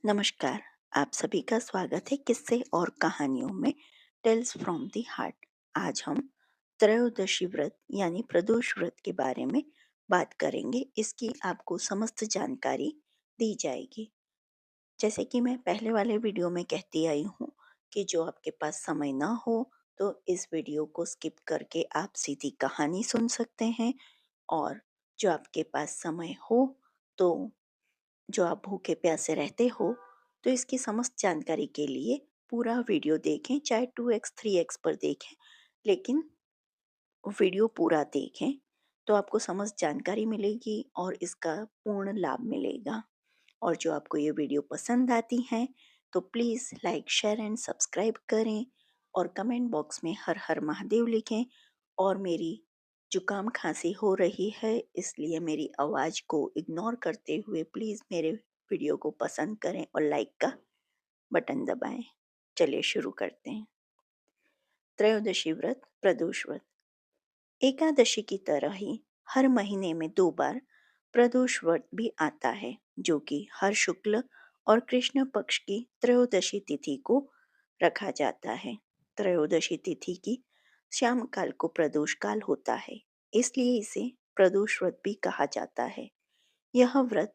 नमस्कार। आप सभी का स्वागत है किस्से और कहानियों में टेल्स फ्रॉम द हार्ट। आज हम त्रयोदशी व्रत यानी प्रदोष व्रत के बारे में बात करेंगे। इसकी आपको समस्त जानकारी दी जाएगी। जैसे कि मैं पहले वाले वीडियो में कहती आई हूँ कि जो आपके पास समय ना हो तो इस वीडियो को स्किप करके आप सीधी कहानी सुन सकते हैं, और जो आपके पास समय हो तो जो आप भूखे प्यासे रहते हो तो इसकी समस्त जानकारी के लिए पूरा वीडियो देखें, चाहे 2x 3x पर देखें, लेकिन वीडियो पूरा देखें तो आपको समस्त जानकारी मिलेगी और इसका पूर्ण लाभ मिलेगा। और जो आपको ये वीडियो पसंद आती हैं तो please like share and subscribe करें और कमेंट बॉक्स में हर हर महादेव लिखें। और मेरी जुकाम खांसी हो रही है, इसलिए मेरी आवाज़ को इग्नोर करते हुए प्लीज़ मेरे वीडियो को पसंद करें और लाइक का बटन दबाएं। चलिए शुरू करते हैं। त्रयोदशी व्रत प्रदोष व्रत। एकादशी की तरह ही हर महीने में 2 बार प्रदोष व्रत भी आता है, जो कि हर शुक्ल और कृष्ण पक्ष की त्रयोदशी तिथि को रखा जाता है। त्रयोदशी तिथि की शाम काल को प्रदोष काल होता है, इसलिए इसे प्रदोष व्रत भी कहा जाता है। यह व्रत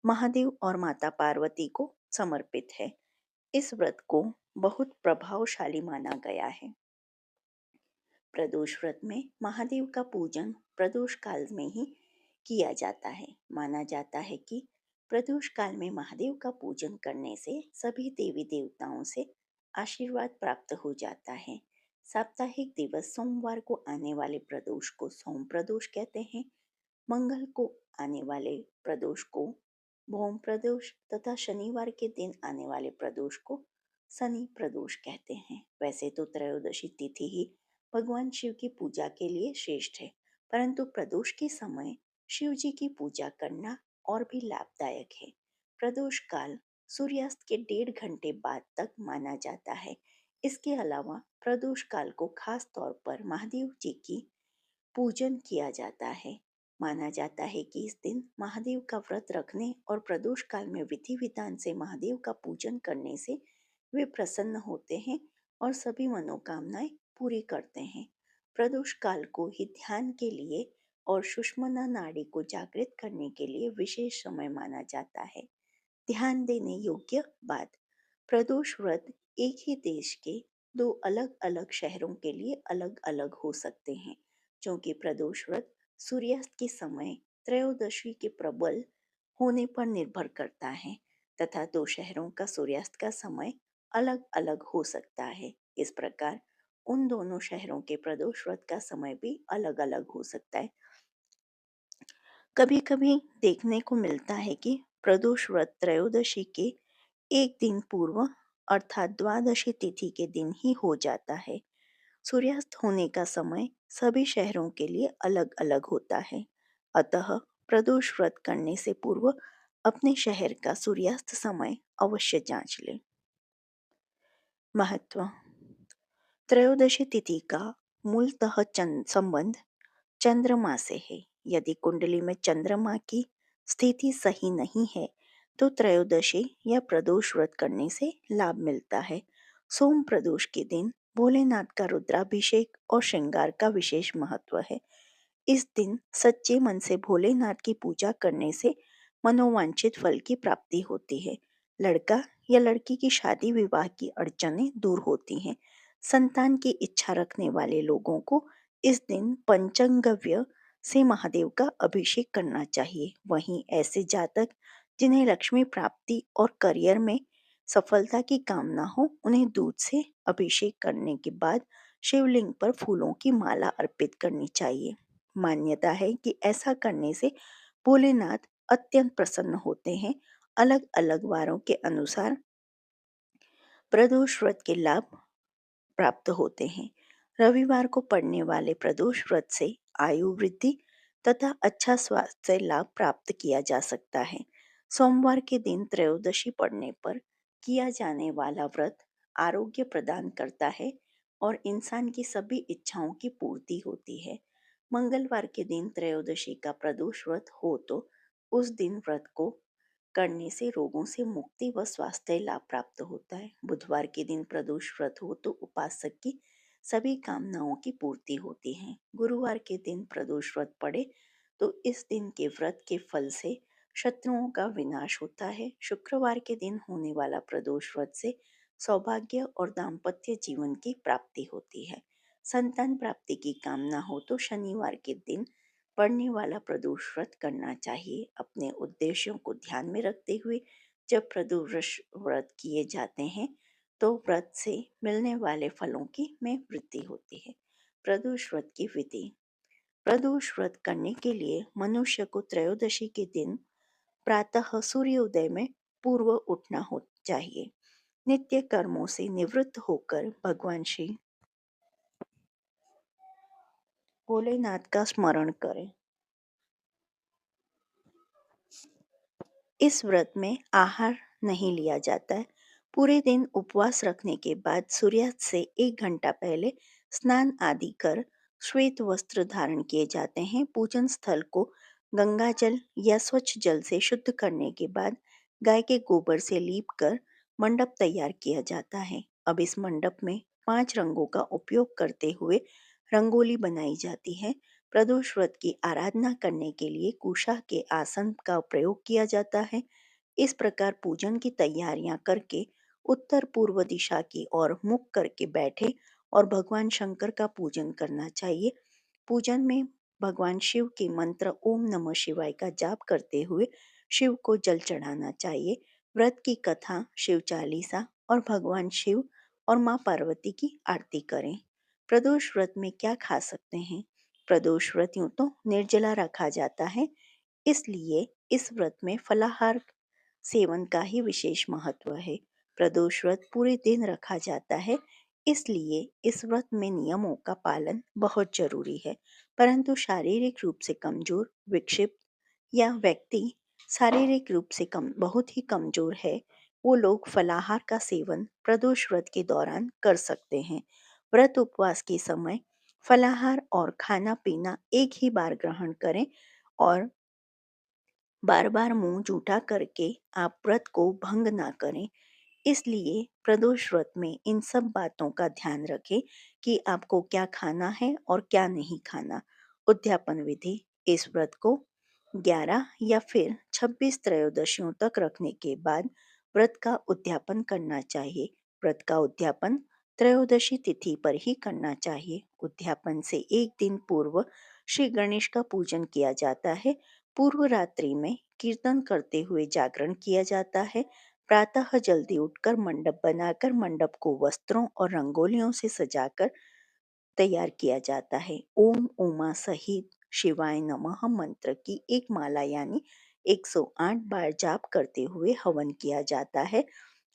महादेव और माता पार्वती को समर्पित है। इस व्रत को बहुत प्रभावशाली माना गया है। प्रदोष व्रत में महादेव का पूजन प्रदोष काल में ही किया जाता है। माना जाता है कि प्रदोष काल में महादेव का पूजन करने से सभी देवी देवताओं से आशीर्वाद प्राप्त हो जाता है। साप्ताहिक दिवस सोमवार को आने वाले प्रदोष को सोम प्रदोष कहते हैं। मंगल को आने वाले प्रदोष को भौम प्रदोष तथा शनिवार के दिन आने वाले प्रदोष को शनि प्रदोष कहते हैं। वैसे तो त्रयोदशी तिथि ही भगवान शिव की पूजा के लिए श्रेष्ठ है, परंतु प्रदोष के समय शिव जी की पूजा करना और भी लाभदायक है। प्रदोष काल सूर्यास्त के 1.5 घंटे बाद तक माना जाता है। इसके अलावा प्रदोष काल को खास तौर पर महादेव जी की पूजन किया जाता है। माना जाता है कि इस दिन महादेव का व्रत रखने और प्रदोष काल में विधि विधान से महादेव का पूजन करने से वे प्रसन्न होते हैं और सभी मनोकामनाएं पूरी करते हैं। प्रदोष काल को ही ध्यान के लिए और सुषुम्ना नाड़ी को जागृत करने के लिए विशेष समय माना जाता है। ध्यान देने योग्य बात, प्रदोष व्रत एक ही देश के 2 अलग अलग शहरों के लिए अलग अलग हो सकते हैं, क्योंकि प्रदोष व्रत सूर्यास्त के समय त्रयोदशी के प्रबल होने पर निर्भर करता है तथा 2 शहरों का सूर्यास्त का समय अलग अलग हो सकता है। इस प्रकार उन दोनों शहरों के प्रदोष व्रत का समय भी अलग अलग हो सकता है। कभी कभी देखने को मिलता है कि प्रदोष व्रत त्रयोदशी के एक दिन पूर्व अर्थात द्वादशी तिथि के दिन ही हो जाता है। सूर्यास्त होने का समय सभी शहरों के लिए अलग अलग होता है, अतः प्रदोष व्रत करने से पूर्व अपने शहर का सूर्यास्त समय अवश्य जांच लें। महत्व। त्रयोदशी तिथि का मूलतः संबंध चंद्रमा से है। यदि कुंडली में चंद्रमा की स्थिति सही नहीं है तो त्रयोदशी या प्रदोष व्रत करने से लाभ मिलता है। सोम प्रदोष के दिन भोलेनाथ का रुद्राभिषेक और श्रृंगार का विशेष महत्व है। इस दिन सच्चे मन से भोलेनाथ की पूजा करने से मनोवांछित फल की प्राप्ति होती है। लड़का या लड़की की शादी विवाह की अड़चनें दूर होती हैं। संतान की इच्छा रखने वाले लोगों को इस दिन पंचगव्य से महादेव का अभिषेक करना चाहिए। वहीं ऐसे जातक जिन्हें लक्ष्मी प्राप्ति और करियर में सफलता की कामना हो, उन्हें दूध से अभिषेक करने के बाद शिवलिंग पर फूलों की माला अर्पित करनी चाहिए। मान्यता है कि ऐसा करने से भोलेनाथ अत्यंत प्रसन्न होते हैं। अलग अलग वारों के अनुसार प्रदोष व्रत के लाभ प्राप्त होते हैं। रविवार को पड़ने वाले प्रदोष व्रत से आयु वृद्धि तथा अच्छा स्वास्थ्य लाभ प्राप्त किया जा सकता है। सोमवार के दिन त्रयोदशी पड़ने पर किया जाने वाला व्रत आरोग्य प्रदान करता है और इंसान की सभी इच्छाओं की पूर्ति होती है। मंगलवार के दिन त्रयोदशी का प्रदोष व्रत हो तो उस दिन व्रत को करने से रोगों से मुक्ति व स्वास्थ्य लाभ प्राप्त होता है। बुधवार के दिन प्रदोष व्रत हो तो उपासक की सभी कामनाओं की पूर्ति होती है। गुरुवार के दिन प्रदोष व्रत पड़े तो इस दिन के व्रत के फल से शत्रुओं का विनाश होता है। शुक्रवार के दिन होने वाला प्रदोष व्रत से सौभाग्य और दाम्पत्य जीवन की प्राप्ति होती है। संतान प्राप्ति की कामना हो तो शनिवार के दिन पड़ने वाला प्रदोष व्रत करना चाहिए। अपने उद्देश्यों को ध्यान में रखते हुए जब प्रदोष व्रत किए जाते हैं तो व्रत से मिलने वाले फलों की में वृद्धि होती है। प्रदोष व्रत की विधि। प्रदोष व्रत करने के लिए मनुष्य को त्रयोदशी के दिन प्रातः सूर्योदय में पूर्व उठना हो चाहिए। नित्य कर्मों से निवृत्त होकर भगवान श्री भोलेनाथ का स्मरण करें। इस व्रत में आहार नहीं लिया जाता है। पूरे दिन उपवास रखने के बाद सूर्यास्त से 1 घंटा पहले स्नान आदि कर श्वेत वस्त्र धारण किए जाते हैं। पूजन स्थल को गंगा जल या स्वच्छ जल से शुद्ध करने के बाद गाय के गोबर से लीप कर मंडप तैयार किया जाता है। अब इस मंडप में 5 रंगों का उपयोग करते हुए रंगोली बनाई जाती है। प्रदोष व्रत की आराधना करने के लिए कुशा के आसन का प्रयोग किया जाता है। इस प्रकार पूजन की तैयारियां करके उत्तर पूर्व दिशा की ओर मुख करके बैठे और भगवान शंकर का पूजन करना चाहिए। पूजन में भगवान शिव के मंत्र ओम नमः शिवाय का जाप करते हुए शिव को जल चढ़ाना चाहिए। व्रत की कथा, शिव चालीसा और भगवान शिव और माँ पार्वती की आरती करें। प्रदोष व्रत में क्या खा सकते हैं? प्रदोष व्रत यूं तो निर्जला रखा जाता है, इसलिए इस व्रत में फलाहार सेवन का ही विशेष महत्व है। प्रदोष व्रत पूरे दिन रखा जाता है, इसलिए इस व्रत में नियमों का पालन बहुत जरूरी है। परंतु शारीरिक रूप से कमजोर, विक्षिप्त या व्यक्ति शारीरिक रूप से बहुत ही कमजोर है, वो लोग फलाहार का सेवन प्रदोष व्रत के दौरान कर सकते हैं। व्रत उपवास के समय फलाहार और खाना पीना एक ही बार ग्रहण करें और बार बार मुंह जूठा करके आप व्रत को भंग ना करें। इसलिए प्रदोष व्रत में इन सब बातों का ध्यान रखें कि आपको क्या खाना है और क्या नहीं खाना। उद्यापन विधि। इस व्रत को 11 या फिर 26 त्रयोदशियों तक रखने के बाद व्रत का उद्यापन करना चाहिए। व्रत का उद्यापन त्रयोदशी तिथि पर ही करना चाहिए। उद्यापन से एक दिन पूर्व श्री गणेश का पूजन किया जाता है। पूर्व रात्रि में कीर्तन करते हुए जागरण किया जाता है। प्रातः जल्दी उठकर मंडप बनाकर मंडप को वस्त्रों और रंगोलियों से सजाकर तैयार किया जाता है। ओम उमा सहित शिवाय नमः मंत्र की एक माला यानी 108 बार जाप करते हुए हवन किया जाता है।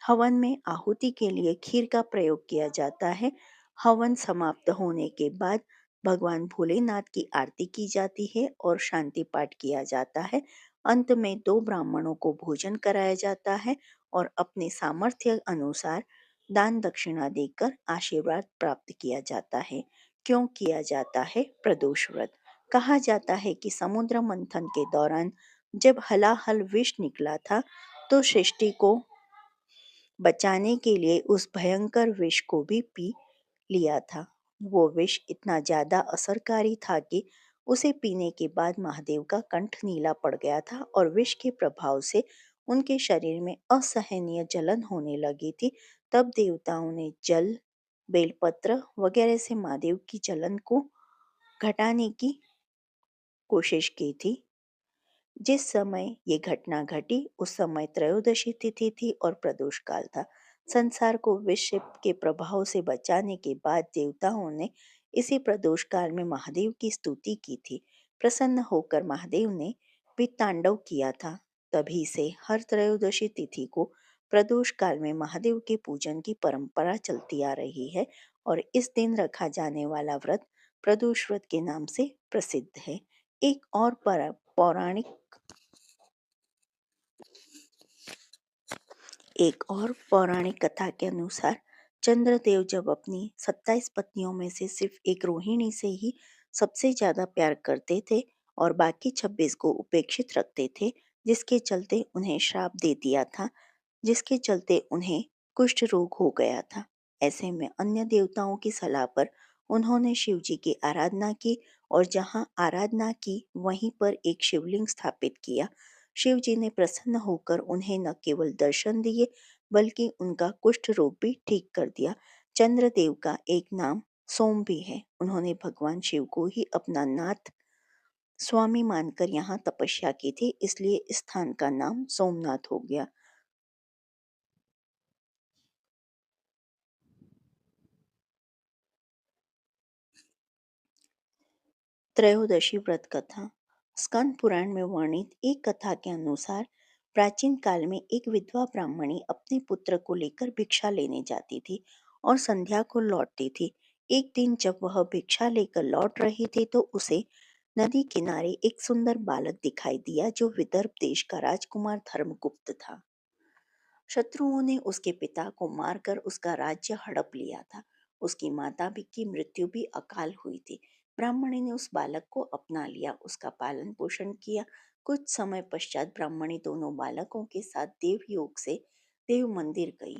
हवन में आहुति के लिए खीर का प्रयोग किया जाता है। हवन समाप्त होने के बाद भगवान भोलेनाथ की आरती की जाती है और शांति पाठ किया जाता है। अंत में 2 ब्राह्मणों को भोजन कराया जाता है और अपने सामर्थ्य अनुसार दान दक्षिणा देकर आशीर्वाद प्राप्त किया जाता है। क्यों किया जाता है प्रदोष व्रत? कहा जाता है कि समुद्र मंथन के दौरान जब हलाहल विष निकला था तो सृष्टि को बचाने के लिए उस भयंकर विष को भी पी लिया था। वो विष इतना ज्यादा असरकारी था कि उसे पीने के बाद महादेव का कंठ नीला पड़ गया था और विष के प्रभाव से उनके शरीर में असहनीय जलन होने लगी थी। तब देवताओं ने जल, बेलपत्र वगैरह से महादेव की जलन को घटाने की कोशिश की थी। जिस समय ये घटना घटी उस समय त्रयोदशी तिथि थी और प्रदोष काल था। संसार को विष के प्रभाव से बचाने के बाद देवताओं ने इसी प्रदोष काल में महादेव की स्तुति की थी। प्रसन्न होकर महादेव ने भी तांडव किया था। तभी से हर त्रयोदशी तिथि को प्रदोष काल में महादेव के पूजन की परंपरा चलती आ रही है और इस दिन रखा जाने वाला व्रत प्रदोष व्रत के नाम से प्रसिद्ध है। एक और पौराणिक एक और पौराणिक कथा के अनुसार चंद्रदेव जब अपनी 27 पत्नियों में से सिर्फ एक रोहिणी से ही सबसे ज्यादा प्यार करते थे और बाकी 26 को उपेक्षित रखते थे, जिसके चलते उन्हें श्राप दे दिया था, जिसके चलते उन्हें कुष्ठ रोग हो गया था। ऐसे में अन्य देवताओं की सलाह पर उन्होंने शिव जी की आराधना की और जहाँ आराधना की वहीं पर एक शिवलिंग स्थापित किया। शिव जी ने प्रसन्न होकर उन्हें न केवल दर्शन दिए बल्कि उनका कुष्ठ रोग भी ठीक कर दिया। चंद्रदेव का एक नाम सोम भी है। उन्होंने भगवान शिव को ही अपना नाथ स्वामी मानकर यहाँ तपस्या की थी, इसलिए इस स्थान का नाम सोमनाथ हो गया। त्रयोदशी व्रत कथा। स्कंद पुराण में वर्णित एक कथा के अनुसार प्राचीन काल में एक विधवा ब्राह्मणी अपने पुत्र को लेकर भिक्षा लेने जाती थी और संध्या को लौटती थी। एक दिन जब वह भिक्षा लेकर लौट रही थी तो उसे नदी किनारे एक सुंदर बालक दिखाई दिया जो विदर्भ देश का राजकुमार धर्मगुप्त था। शत्रुओं ने उसके पिता को मारकर उसका राज्य हड़प लिया था। उसकी माता भी की मृत्यु भी अकाल हुई थी। ब्राह्मणी ने उस बालक को अपना लिया, उसका पालन पोषण किया। कुछ समय पश्चात ब्राह्मणी दोनों बालकों के साथ देवयोग से देव मंदिर गई।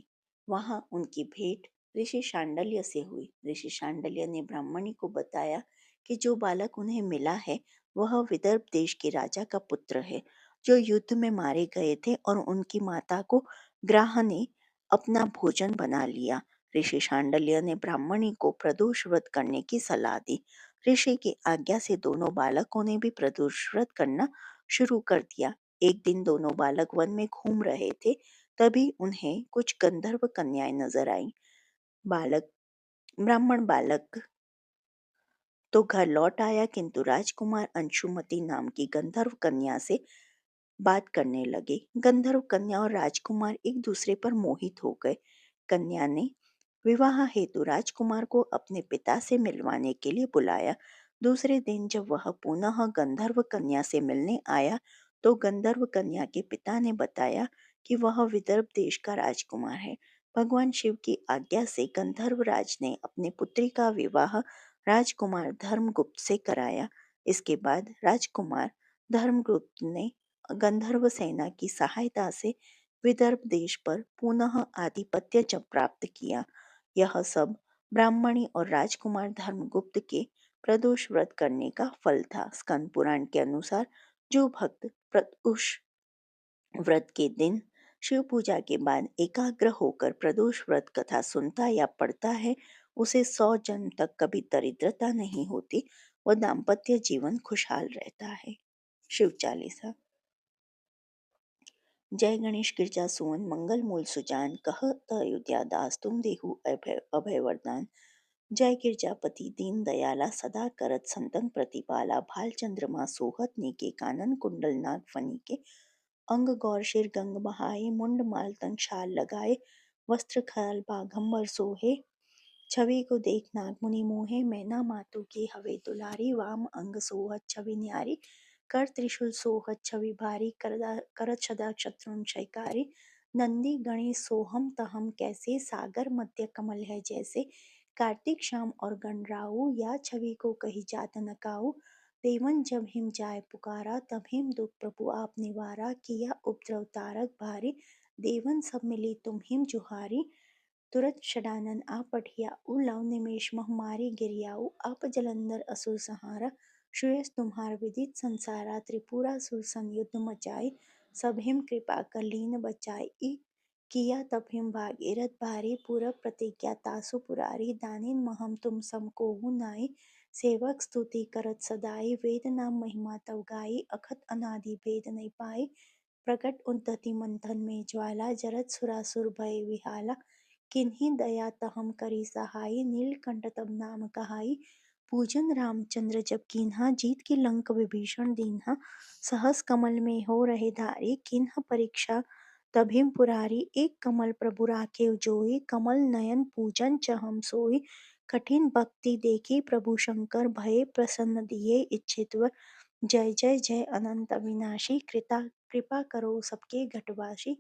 वहां उनकी भेंट ऋषि शांडल्य से हुई। ऋषि शांडल्य ने ब्राह्मणी को बताया कि जो बालक उन्हें मिला है वह विदर्भ देश के राजा का पुत्र है जो युद्ध में मारे गए थे और उनकी माता को ग्राह ने अपना भोजन बना लिया। ऋषि शांडल्य ने ब्राह्मणी को प्रदोष व्रत करने की सलाह दी। ऋषि की आज्ञा से दोनों बालकों ने भी प्रदोष व्रत करना शुरू कर दिया। एक दिन दोनों बालक वन में घूम रहे थे, तभी उन्हें कुछ गंधर्व कन्याएं नजर आईं। बालक ब्राह्मण बालक तो घर लौट आया, किंतु राजकुमार अंशुमति नाम की गंधर्व कन्या से बात करने लगे। गंधर्व कन्या और राजकुमार एक दूसरे पर मोहित हो गए। कन्या ने विवाह हेतु राजकुमार को अपने पिता से मिलवाने के लिए बुलाया। दूसरे दिन जब वह पुनः गंधर्व कन्या से मिलने आया तो गंधर्व कन्या के पिता ने बताया कि वह विदर्भ देश का राजकुमार है। भगवान शिव की आज्ञा से गंधर्व राज ने अपनी पुत्री का विवाह राजकुमार धर्मगुप्त से कराया। इसके बाद राजकुमार धर्मगुप्त ने गंधर्व सेना की सहायता से विदर्भ देश पर पुनः आधिपत्य जब प्राप्त किया। यह सब ब्राह्मणी और राजकुमार धर्मगुप्त के प्रदोष व्रत करने का फल था। स्कंद पुराण के अनुसार जो भक्त प्रदोष व्रत के दिन शिव पूजा के बाद एकाग्र होकर प्रदोष व्रत कथा सुनता या पढ़ता है उसे 100 जन्म तक कभी दरिद्रता नहीं होती व दाम्पत्य जीवन खुशहाल रहता है। शिव चालीसा। जय गणेश गिरजा सुवन मंगल मूल सुजान कहत अयोध्या दास तुम देहु अभय वरदान। जय गिरजापति दीन दयाला सदा करत संतन प्रतिपाला भाल चंद्रमा सोहत नीके कानन कुंडल नाग फनी के अंग गौर शिर गंग बहाए मुंड माल तन शाल लगाए वस्त्र खाल बाघंबर सोहे छवि को देख नाग मुनि मोहे मैना मातु की हवे दुलारी वाम अंग सोहत छवि न्यारी कर त्रिशूल सोहत छवि भारी करत सदा शत्रुन शयकारी नंदी गणेश सोहम तहम कैसे सागर मध्य कमल है जैसे कार्तिक शाम और गणराऊ या छवि को कही जात न काऊ देवन जब हिम जाय पुकारा तब हिम दुख प्रभु आप निवारा किया उपद्रव तारक भारी देवन सब मिली तुम हिम जुहारी तुरत षडानन आप पठिया उ लव निमेष महमारी गिरियाऊ आप जलंधर असुर संहारा श्रेयस तुम्हार विदित संसारा त्रिपुरा सुर संयुद्ध मचाए सब हिम कृपा कर लीन बचाए किया तब हिम भागीरथ भारी पूरब प्रतिज्ञा तासु पुरारी दानिन महम तुम सम कोहु नाई सेवक स्तुति करत सदाई वेद नाम महिमा तव गाई अखत अनादि भेद नहीं पाई प्रकट उद्धति मंथन में ज्वाला जरत सुरासुर भय विहाला किन्हीं दया तहम करी सहाय नीलकंठ तब नाम कहाई पूजन रामचंद्र जब कीन्हा जीत के लंक विभीषण दीन्हा सहस कमल में हो रहे धारी किन्ह परीक्षा तब हिम पुरारी एक कमल प्रभु राखे जोई कमल नयन पूजन चहम सोई कठिन भक्ति देखी प्रभु शंकर भये प्रसन्न दिए इच्छित वर जय जय जय अनंत अविनाशी कृपा करो सबके घटवासी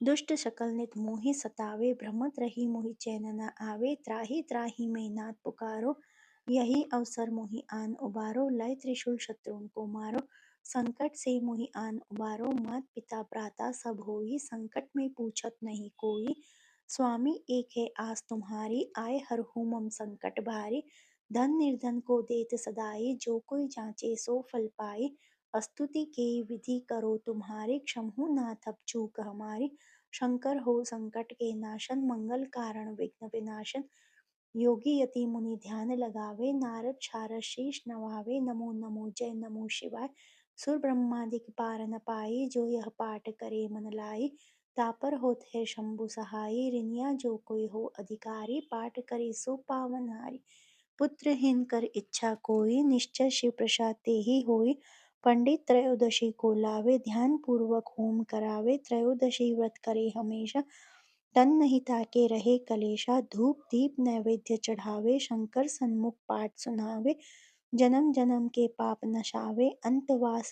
दुष्ट शकल नित मोहि सतावे भ्रमत रही मोहि चैन न आवे त्राहि त्राहि मैं नाथ पुकारो यही अवसर मोहि आन उबारो लय त्रिशूल शत्रुन को मारो संकट से मुहि आन उबारो, मात पिता भ्राता सब होई, संकट में पूछत नहीं कोई। स्वामी एक है आस तुम्हारी, आए हरहु मम संकट भारी। धन निर्धन को देत सदाई, जो कोई जांचे सो फल पाई। स्तुति के विधि करो तुम्हारी, क्षमहु नाथ अब चूक हमारी। शंकर हो संकट के नाशन, मंगल कारण विघ्न विनाशन। योगी यति मुनि ध्यान लगावे, नारद शारद शीश नवावे। नमो नमो जय नमो शिवाय, सुर ब्रह्मादिक पार न पाई। जो यह पाठ करे मन लाई, तापर होत है शंभु सहाई। रिनिया जो कोई हो अधिकारी, पाठ करे सो पावन हारी। पुत्रहीन कर इच्छा कोई, निश्चय शिव प्रसाद ते ही होई। पंडित त्रयोदशी को लावे, ध्यान पूर्वक होम करावे। त्रयोदशी व्रत करे हमेशा, तन नहीं ताके रहे कलेशा। धूप दीप नैवेद्य चढ़ावे, शंकर सन्मुख पाठ सुनावे। जन्म जन्म के पाप नशावे, अंतवास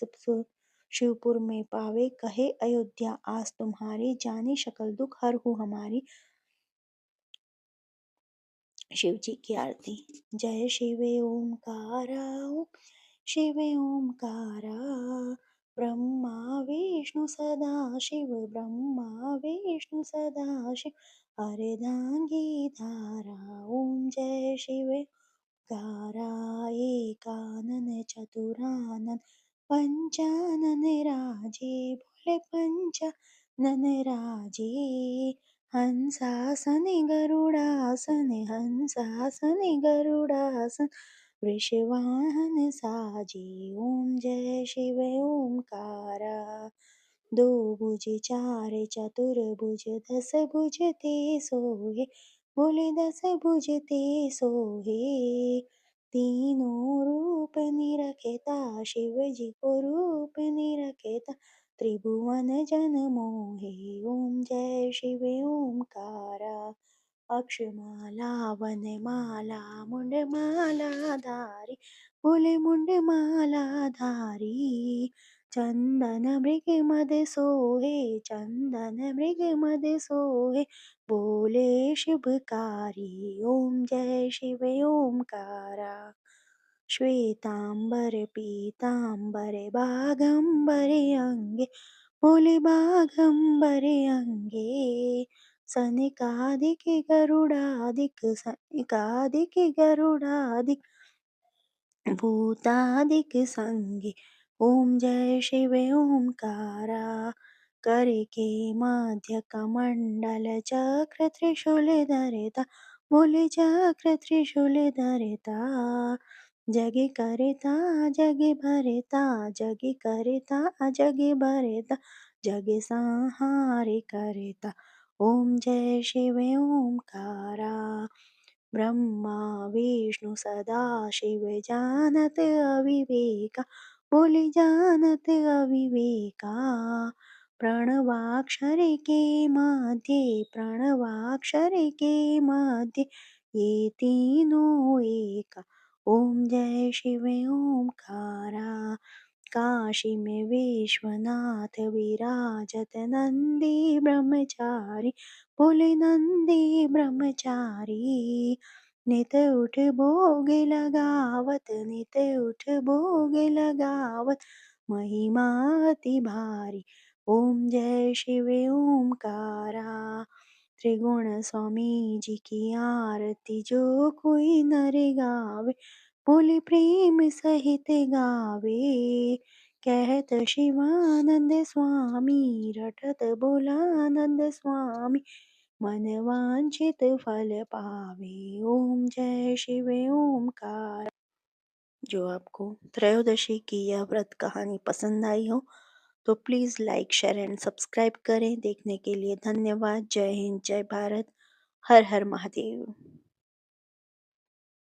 शिवपुर में पावे। कहे अयोध्या आस तुम्हारी, जानी सकल दुख हरहु हमारी। शिव जी की आरती। जय शिव ओंकारा, ओम शिव ओंकारा। ब्रह्मा विष्णु सदा शिव, ब्रह्मा विष्णु सदा शिव। अर्धांगी धारा, ओम जय शिव ओंकारा। एकानन चतुरानन पंचानन राजे, बोले पंचानन राजे। हंसासने गरुडासने, हंसासने गरुडासन। वृषवाहन साजे, ओम जय शिव ओंकारा। दो भुज चार चतुर्भुज, दस भुज ते सोहे। बोले दस भुज ते सोहे। तीनों रूप निरखेता, शिव जी को रूप निरखेता। त्रिभुवन जन मोहे, ओम जय शिव ओंकारा। अक्षमाला वनमाला मुंडमाला धारी, बोले मुंडमाला धारी। चंदन मृग मद सोहे, चंदन मृग मद सोहे। बोले शुभकारी, ओम जय शिव ओंकारा। श्वेतांबर पीतांबर बाघंबर अंगे, बोले बाघंबर अंगे। सनकादिक गरुडादिक, सनकादिक गरुडादिक। भूतादिक संगे, ओम जय शिव ओंकारा। कर के मध्य कमंडल, चक्र त्रिशूल धरता। बोले चक्र त्रिशूल धरता। जग करता जग भरता, जग करता जग भरता। जग संहार करता, ओम जय शिव ओंकारा। ब्रह्मा विष्णु सदा शिव, जानत अविवेका। बोले जानत अविवेका। प्रणवाक्षर के मध्य, प्रणवाक्षर के मध्य। ये तीनों एका, ओम जय शिव ओंकारा। काशी में विश्वनाथ विराजत, नंदी ब्रह्मचारी। बोले नंदी ब्रह्मचारी। नित उठ भोग लगावत, नित उठ भोग लगावत। महिमा अति भारी, ओम जय शिव ओंकारा। त्रिगुण स्वामी जी की आरती, जो कोई नर गावे। बोले प्रेम सहित गावे। कहत शिवानंद स्वामी, रटत भोलानंद स्वामी। मन वांछित फल पावे, ओम जय शिव ओंकार। जो आपको त्रयोदशी की यह व्रत कहानी पसंद आई हो तो please like share and subscribe करें। देखने के लिए धन्यवाद। जय हिंद, जय भारत, हर हर महादेव।